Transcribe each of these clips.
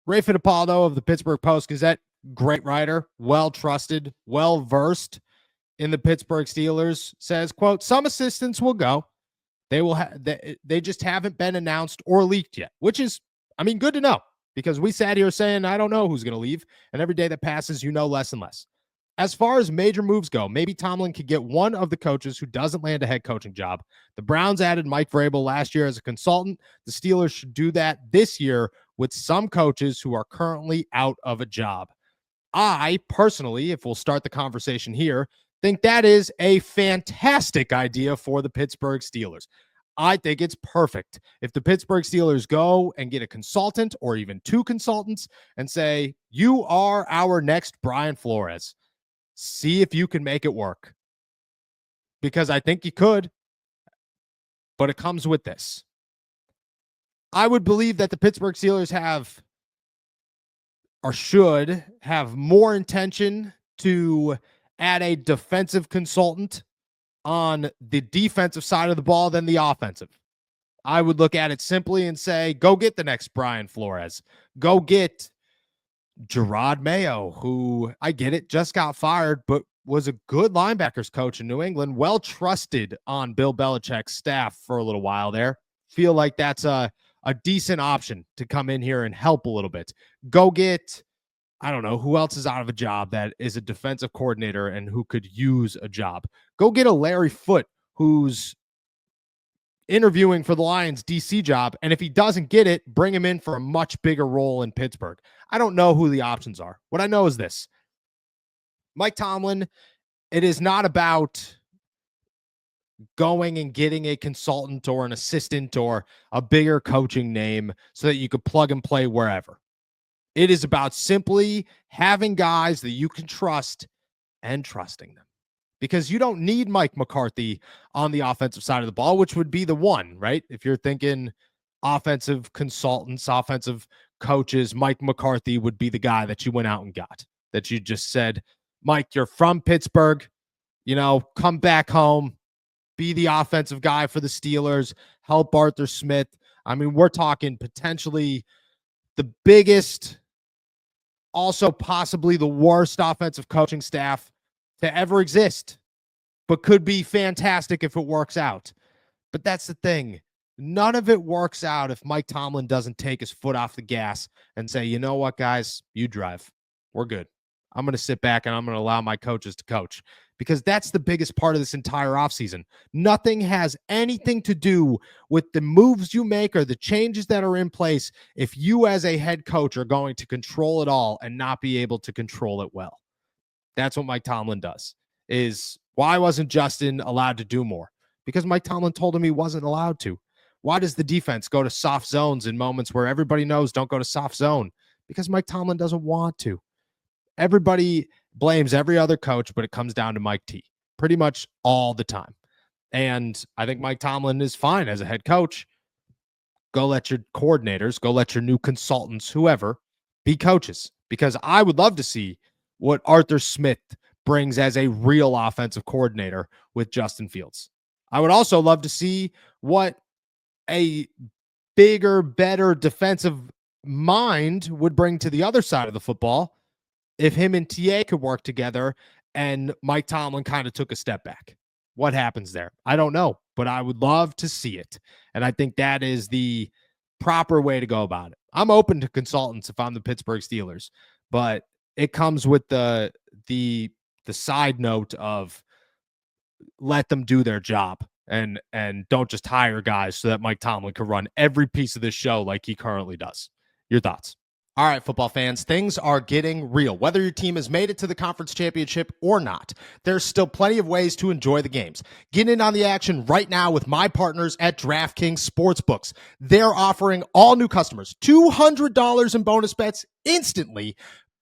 Ray Fittipaldo of the Pittsburgh Post-Gazette, great writer, well-trusted, well-versed in the Pittsburgh Steelers, says, quote, some assistants will go. They just haven't been announced or leaked yet, which is, good to know, because we sat here saying, I don't know who's going to leave. And every day that passes, you know less and less. As far as major moves go, maybe Tomlin could get one of the coaches who doesn't land a head coaching job. The Browns added Mike Vrabel last year as a consultant. The Steelers should do that this year with some coaches who are currently out of a job. I personally, if we'll start the conversation here, think that is a fantastic idea for the Pittsburgh Steelers. I think it's perfect. If the Pittsburgh Steelers go and get a consultant or even two consultants and say, you are our next Brian Flores, see if you can make it work. Because I think you could, but it comes with this. I would believe that the Pittsburgh Steelers have or should have more intention to add a defensive consultant on the defensive side of the ball than the offensive. I would look at it simply and say, go get the next Brian Flores. Go get Gerard Mayo, who, I get it, just got fired, but was a good linebackers coach in New England, well trusted on Bill Belichick's staff for a little while there. Feel like that's a decent option to come in here and help a little bit. Go get, I don't know, who else is out of a job that is a defensive coordinator and who could use a job. Go get a Larry Foote who's interviewing for the Lions DC job, and if he doesn't get it, bring him in for a much bigger role in Pittsburgh. I don't know who the options are. What I know is this. Mike Tomlin, it is not about going and getting a consultant or an assistant or a bigger coaching name so that you could plug and play wherever. It is about simply having guys that you can trust and trusting them. Because you don't need Mike McCarthy on the offensive side of the ball, which would be the one, right? If you're thinking offensive consultants, offensive coaches, Mike McCarthy would be the guy that you went out and got, that you just said, Mike, you're from Pittsburgh, come back home, be the offensive guy for the Steelers, help Arthur Smith. We're talking potentially the biggest, also possibly the worst offensive coaching staff to ever exist, but could be fantastic if it works out. But that's the thing. None of it works out if Mike Tomlin doesn't take his foot off the gas and say, you know what, guys, you drive. We're good. I'm going to sit back and I'm going to allow my coaches to coach, because that's the biggest part of this entire offseason. Nothing has anything to do with the moves you make or the changes that are in place if you as a head coach are going to control it all and not be able to control it well. That's what Mike Tomlin does. Is why wasn't Justin allowed to do more? Because Mike Tomlin told him he wasn't allowed to. Why does the defense go to soft zones in moments where everybody knows don't go to soft zone? Because Mike Tomlin doesn't want to. Everybody blames every other coach, but it comes down to Mike T pretty much all the time. And I think Mike Tomlin is fine as a head coach. Go let your coordinators, go let your new consultants, whoever, be coaches. Because I would love to see what Arthur Smith brings as a real offensive coordinator with Justin Fields. I would also love to see what a bigger, better defensive mind would bring to the other side of the football if him and TA could work together and Mike Tomlin kind of took a step back. What happens there? I don't know, but I would love to see it. And I think that is the proper way to go about it. I'm open to consultants if I'm the Pittsburgh Steelers, but it comes with the side note of let them do their job and don't just hire guys so that Mike Tomlin can run every piece of this show like he currently does. Your thoughts? All right, football fans, things are getting real. Whether your team has made it to the conference championship or not, there's still plenty of ways to enjoy the games. Get in on the action right now with my partners at DraftKings Sportsbooks. They're offering all new customers $200 in bonus bets instantly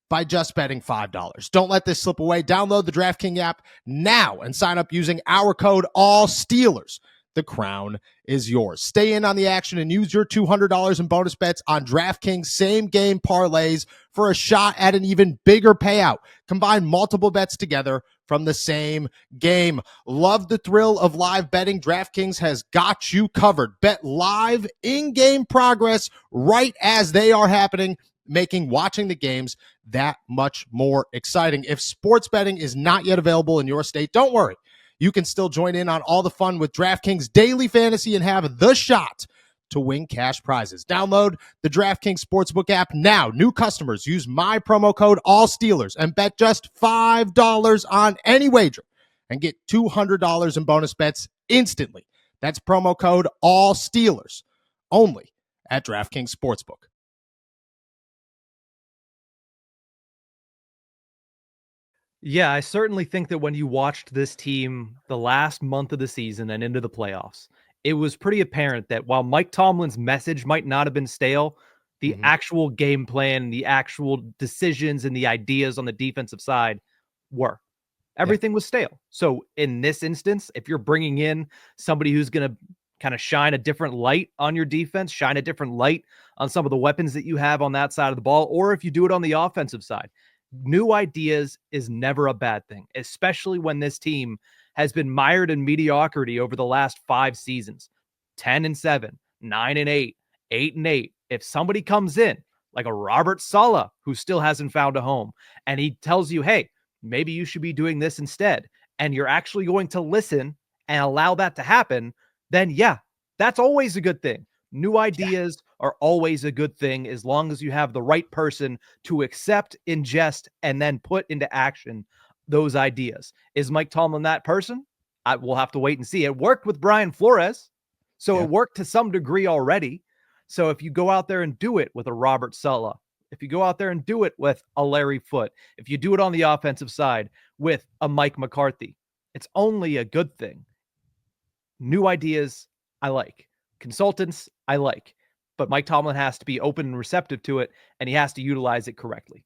by just betting $5. Don't let this slip away. Download the DraftKings app now and sign up using our code ALLSTEELERS. The crown is yours. Stay in on the action and use your $200 in bonus bets on DraftKings same-game parlays for a shot at an even bigger payout. Combine multiple bets together from the same game. Love the thrill of live betting? DraftKings has got you covered. Bet live in-game progress right as they are happening making watching the games that much more exciting. If sports betting is not yet available in your state, don't worry. You can still join in on all the fun with DraftKings Daily Fantasy and have the shot to win cash prizes. Download the DraftKings Sportsbook app now. New customers use my promo code ALLSTEELERS and bet just $5 on any wager and get $200 in bonus bets instantly. That's promo code ALLSTEELERS only at DraftKings Sportsbook. Yeah, I certainly think that when you watched this team the last month of the season and into the playoffs, it was pretty apparent that while Mike Tomlin's message might not have been stale, the actual game plan, the actual decisions, and the ideas on the defensive side were. Everything was stale. So in this instance, if you're bringing in somebody who's going to kind of shine a different light on your defense, shine a different light on some of the weapons that you have on that side of the ball, or if you do it on the offensive side, new ideas is never a bad thing, especially when this team has been mired in mediocrity over the last 5 seasons. 10-7, 9-8, 8-8. If somebody comes in like a Robert Saleh who still hasn't found a home and he tells you, hey, maybe you should be doing this instead, and you're actually going to listen and allow that to happen, then yeah, that's always a good thing. New ideas are always a good thing as long as you have the right person to accept, ingest, and then put into action those ideas. Is Mike Tomlin that person? We'll have to wait and see. It worked with Brian Flores, so it worked to some degree already. So if you go out there and do it with a Robert Saleh, if you go out there and do it with a Larry Foote, if you do it on the offensive side with a Mike McCarthy, it's only a good thing. New ideas, I like. Consultants, I like. But Mike Tomlin has to be open and receptive to it, and he has to utilize it correctly.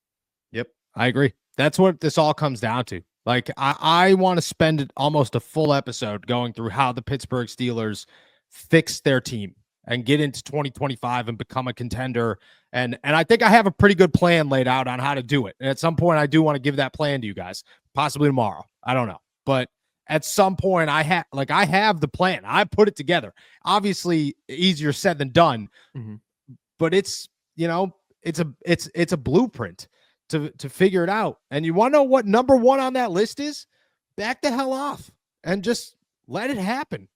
Yep, I agree. That's what this all comes down to. Like, I want to spend almost a full episode going through how the Pittsburgh Steelers fix their team and get into 2025 and become a contender. And I think I have a pretty good plan laid out on how to do it. And at some point, I do want to give that plan to you guys, possibly tomorrow. I don't know. But at some point, I have the plan. I put it together. Obviously, easier said than done. But it's, it's a blueprint to figure it out. And you want to know what number one on that list is? Back the hell off and just let it happen.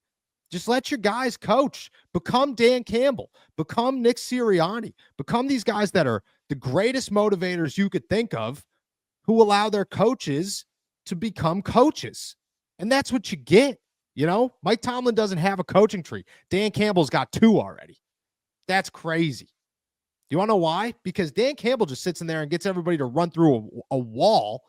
Just let your guys coach. Become Dan Campbell. Become Nick Sirianni. Become these guys that are the greatest motivators you could think of, who allow their coaches to become coaches. And that's what you get. Mike Tomlin doesn't have a coaching tree. Dan Campbell's got 2 already. That's crazy. You want to know why? Because Dan Campbell just sits in there and gets everybody to run through a wall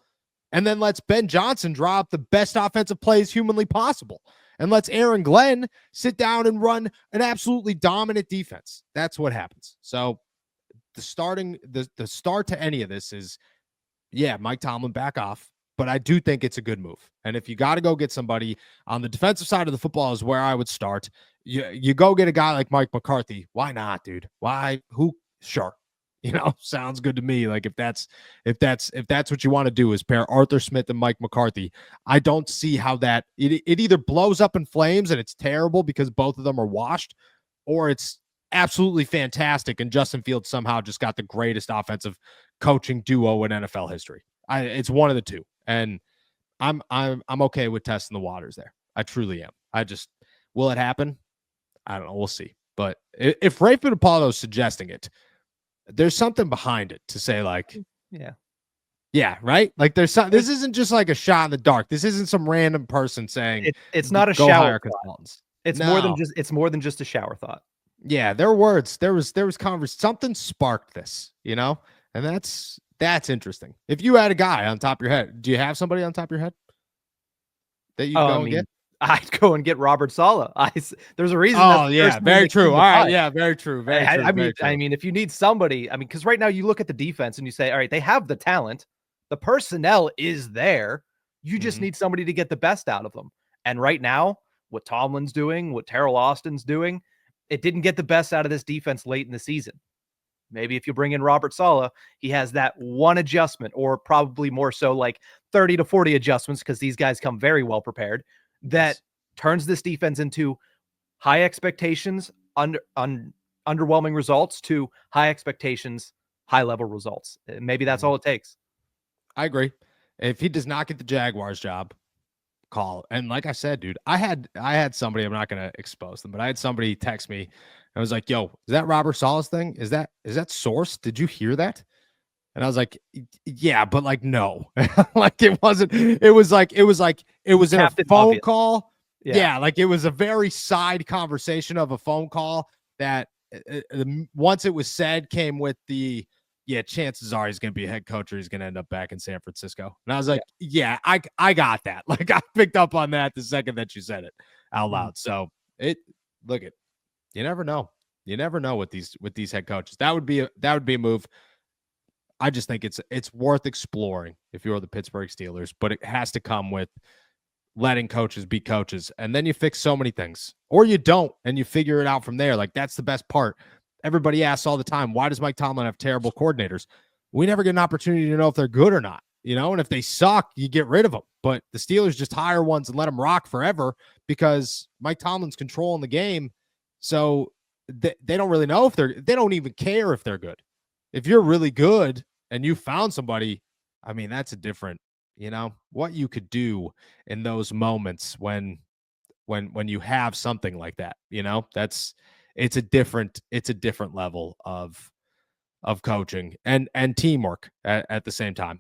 and then lets Ben Johnson draw up the best offensive plays humanly possible and lets Aaron Glenn sit down and run an absolutely dominant defense. That's what happens. So the start to any of this is, Mike Tomlin, back off. But I do think it's a good move. And if you got to go get somebody on the defensive side of the football is where I would start. You go get a guy like Mike McCarthy. Why not, dude? Why? Who? Sure. Sounds good to me. Like if that's what you want to do is pair Arthur Smith and Mike McCarthy. I don't see how that it either blows up in flames and it's terrible because both of them are washed, or it's absolutely fantastic and Justin Fields somehow just got the greatest offensive coaching duo in NFL history. It's one of the two. And I'm okay with testing the waters there. I truly am. Will it happen? I don't know. We'll see. But if Ray Fittipaldo is suggesting it, there's something behind it to say like, yeah, right. Like this isn't just like a shot in the dark. This isn't some random person saying it's not a shower consultants. It's more than just a shower thought. Yeah, there were words. There was conversation. Something sparked this, and that's interesting. If you had a guy on top of your head, do you have somebody on top of your head that you go and get? I'd go and get Robert Saleh. There's a reason. Oh yeah, very true. All right, yeah, very true. Very true. I mean, if you need somebody, because right now you look at the defense and you say, all right, they have the talent, the personnel is there. You just need somebody to get the best out of them. And right now, what Tomlin's doing, what Terrell Austin's doing, it didn't get the best out of this defense late in the season. Maybe if you bring in Robert Saleh, he has that one adjustment, or probably more so like 30 to 40 adjustments, because these guys come very well prepared, that turns this defense into high expectations, underwhelming results, to high expectations, high level results. Maybe that's all it takes. I agree. If he does not get the Jaguars job, call. And like I said, dude, I had somebody, I'm not gonna expose them, but I had somebody text me. I was like, yo, is that Robert Sala's thing? Is that source? Did you hear that? And I was like, yeah, but like, no. Like it wasn't, it was in a Captain phone Obvious. call. Yeah. Yeah, like it was a very side conversation of a phone call that once it was said came with the, yeah, chances are he's going to be a head coach or he's going to end up back in San Francisco. And I was like, yeah, I got that. Like I picked up on that the second that you said it out loud. So you never know. You never know with these head coaches. That would be a move. I just think it's worth exploring if you're the Pittsburgh Steelers, but it has to come with letting coaches be coaches. And then you fix so many things, or you don't, and you figure it out from there. Like that's the best part. Everybody asks all the time, why does Mike Tomlin have terrible coordinators? We never get an opportunity to know if they're good or not, and if they suck, you get rid of them. But the Steelers just hire ones and let them rock forever because Mike Tomlin's controlling the game. So they don't really know if they don't even care if they're good. If you're really good and you found somebody, I mean, that's a different, what you could do in those moments when you have something like that, it's a different level of coaching and teamwork at the same time.